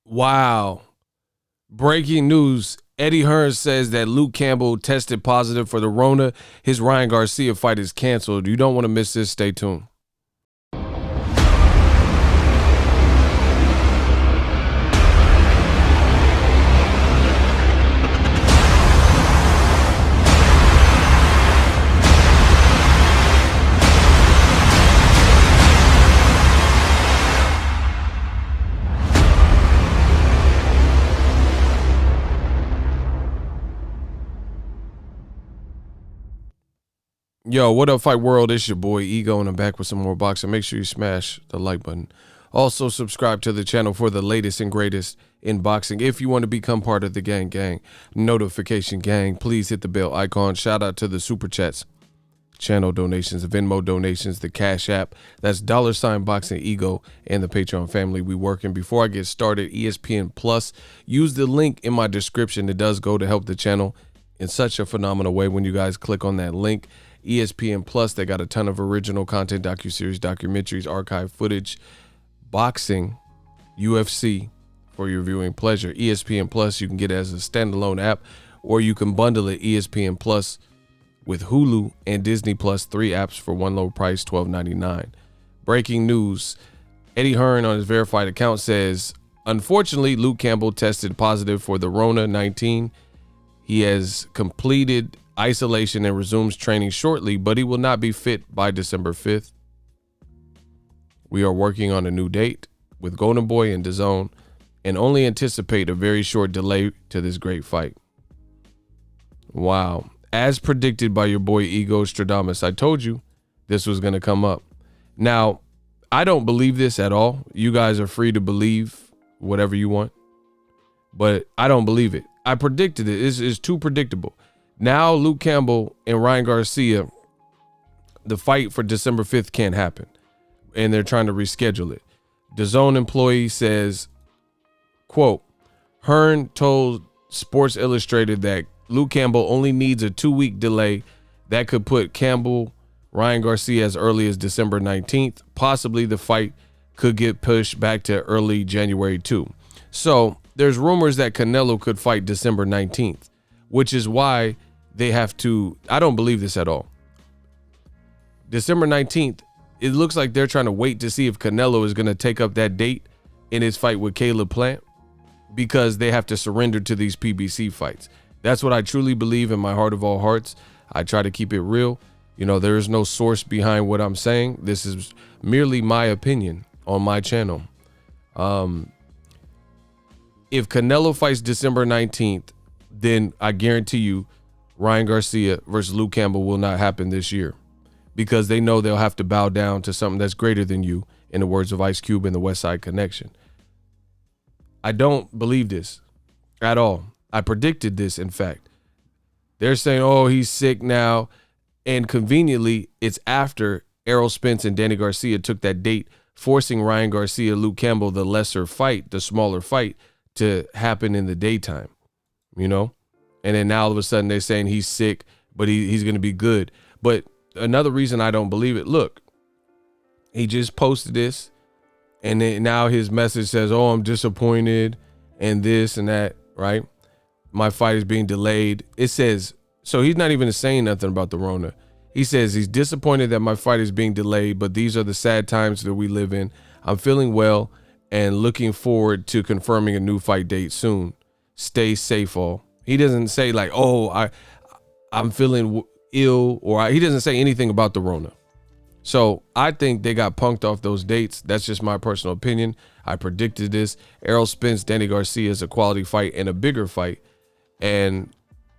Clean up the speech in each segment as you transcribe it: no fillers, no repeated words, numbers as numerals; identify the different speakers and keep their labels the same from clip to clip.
Speaker 1: Wow. Breaking news. Eddie Hearn says that Luke Campbell tested positive for the Rona. His Ryan Garcia fight is canceled. You don't want to miss this. Stay tuned. Yo, what up, Fight World? It's your boy Ego, and I'm back with some more boxing. Make sure you smash the like button. Also, subscribe to the channel for the latest and greatest in boxing. If you want to become part of the gang notification gang, please hit the bell icon. Shout out to the super chats, channel donations, Venmo donations, the Cash App. That's $Boxingego, and the Patreon family. We working. Before I get started, ESPN Plus. Use the link in my description. It does go to help the channel in such a phenomenal way when you guys click on that link. ESPN Plus, they got a ton of original content, docuseries, documentaries, archive footage, boxing, UFC for your viewing pleasure. ESPN Plus, you can get it as a standalone app, or you can bundle it, ESPN Plus, with Hulu and Disney Plus, 3 apps for one low price, $12.99. Breaking news. Eddie Hearn on his verified account says, unfortunately, Luke Campbell tested positive for the Rona 19. He has completed isolation and resumes training shortly, but he will not be fit by December 5th. We are working on a new date with Golden Boy and DAZN and only anticipate a very short delay to this great fight. Wow. As predicted by your boy Ego Stradamus, I told you this was going to come up. Now, I don't believe this at all. You guys are free to believe whatever you want, but I don't believe it. I predicted it. It's too predictable. Now Luke Campbell and Ryan Garcia, the fight for December 5th can't happen, and they're trying to reschedule it. DAZN employee says, quote, Hearn told Sports Illustrated that Luke Campbell only needs a 2-week delay that could put Campbell, Ryan Garcia as early as December 19th. Possibly the fight could get pushed back to early January 2. So there's rumors that Canelo could fight December 19th, which is why they have to, I don't believe this at all. December 19th, it looks like they're trying to wait to see if Canelo is going to take up that date in his fight with Caleb Plant, because they have to surrender to these PBC fights. That's what I truly believe in my heart of all hearts. I try to keep it real. You know, there is no source behind what I'm saying. This is merely my opinion on my channel. If Canelo fights December 19th, then I guarantee you Ryan Garcia versus Luke Campbell will not happen this year, because they know they'll have to bow down to something that's greater than you, in the words of Ice Cube and the West Side Connection. I don't believe this at all. I predicted this, in fact. They're saying, oh, he's sick now. And conveniently, it's after Errol Spence and Danny Garcia took that date, forcing Ryan Garcia, Luke Campbell, the lesser fight, the smaller fight, to happen in the daytime, you know? And then now all of a sudden they're saying he's sick, but he's going to be good. But another reason I don't believe it, look, he just posted this, and then now his message says, oh, I'm disappointed and this and that, right? My fight is being delayed. It says, so he's not even saying nothing about the Rona. He says he's disappointed that my fight is being delayed, but these are the sad times that we live in. I'm feeling well and looking forward to confirming a new fight date soon. Stay safe, all. He doesn't say like, oh, I'm feeling ill, or he doesn't say anything about the Rona. So I think they got punked off those dates. That's just my personal opinion. I predicted this. Errol Spence, Danny Garcia is a quality fight and a bigger fight, and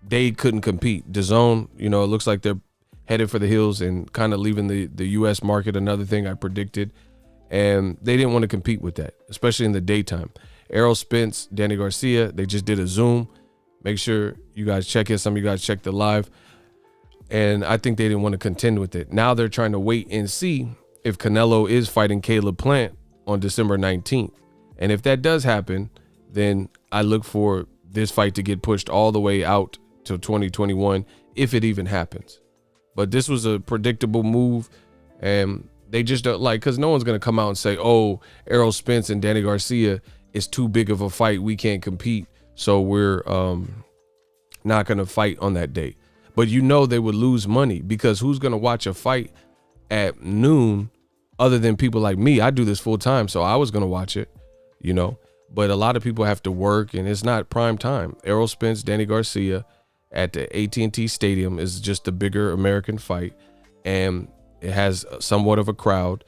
Speaker 1: they couldn't compete. DAZN, you know, it looks like they're headed for the hills and kind of leaving the U.S. market, another thing I predicted, and they didn't want to compete with that, especially in the daytime. Errol Spence, Danny Garcia, they just did a Zoom. Make sure you guys check it. Some of you guys check the live. And I think they didn't want to contend with it. Now they're trying to wait and see if Canelo is fighting Caleb Plant on December 19th. And if that does happen, then I look for this fight to get pushed all the way out to 2021, if it even happens. But this was a predictable move, and they just don't like, because no one's going to come out and say, oh, Errol Spence and Danny Garcia it's too big of a fight, we can't compete, so we're not going to fight on that date. But you know they would lose money, because who's going to watch a fight at noon other than people like me? I do this full time, so I was going to watch it, you know. But a lot of people have to work, and it's not prime time. Errol Spence, Danny Garcia at the AT&T Stadium is just a bigger American fight, and it has somewhat of a crowd.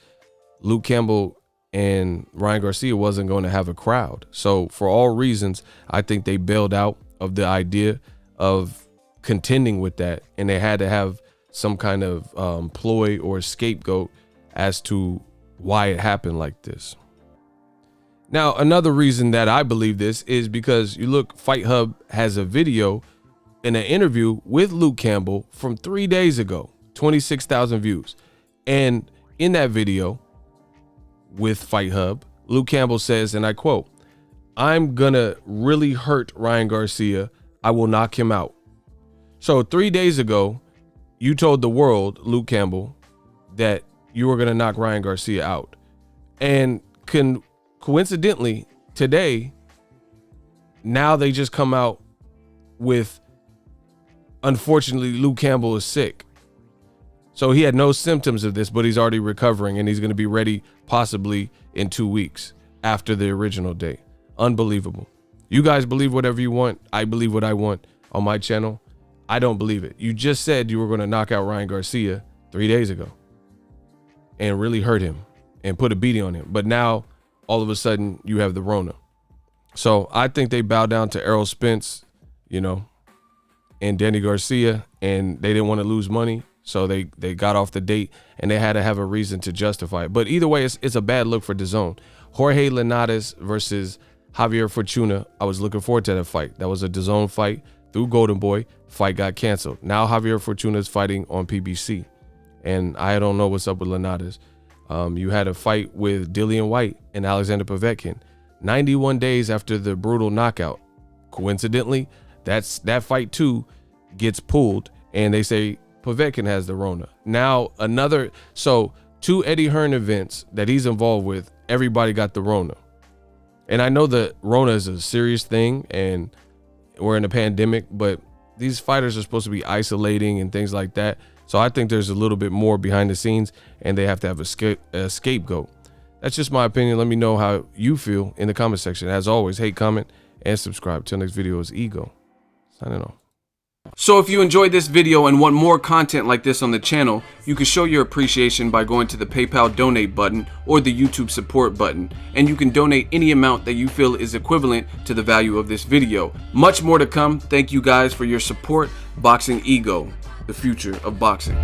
Speaker 1: Luke Campbell and Ryan Garcia wasn't going to have a crowd. So for all reasons, I think they bailed out of the idea of contending with that, and they had to have some kind of ploy or scapegoat as to why it happened like this. Now, another reason that I believe this is because you look, Fight Hub has a video in an interview with Luke Campbell from 3 days ago, 26,000 views. And in that video with Fight Hub, Luke Campbell says, and I quote, "I'm gonna really hurt Ryan Garcia. I will knock him out." So 3 days ago, you told the world, Luke Campbell, that you were gonna knock Ryan Garcia out. And coincidentally, today, now they just come out with, unfortunately, Luke Campbell is sick. So he had no symptoms of this, but he's already recovering, and he's going to be ready possibly in 2 weeks after the original date. Unbelievable. You guys believe whatever you want. I believe what I want on my channel. I don't believe it. You just said you were going to knock out Ryan Garcia 3 days ago and really hurt him and put a beating on him. But now, all of a sudden, you have the Rona. So I think they bowed down to Errol Spence, you know, and Danny Garcia, and they didn't want to lose money. So they got off the date, and they had to have a reason to justify it. But either way, it's a bad look for DAZN. Jorge Linares versus Javier Fortuna. I was looking forward to that fight. That was a DAZN fight through Golden Boy. Fight got canceled. Now Javier Fortuna is fighting on PBC. And I don't know what's up with Linares. You had a fight with Dillian White and Alexander Povetkin 91 days after the brutal knockout. Coincidentally, that fight too gets pulled, and they say Povetkin has the Rona. Now another, so 2 Eddie Hearn events that he's involved with, everybody got the Rona. And I know that Rona is a serious thing, and we're in a pandemic, but these fighters are supposed to be isolating and things like that. So I think there's a little bit more behind the scenes, and they have to have a scapegoat. That's just my opinion. Let me know how you feel in the comment section. As always, hate, comment, and subscribe. Till next video is Ego, signing off. So if you enjoyed this video and want more content like this on the channel, you can show your appreciation by going to the PayPal donate button or the YouTube support button, and you can donate any amount that you feel is equivalent to the value of this video. Much more to come. Thank you guys for your support. Boxingego, the future of boxing.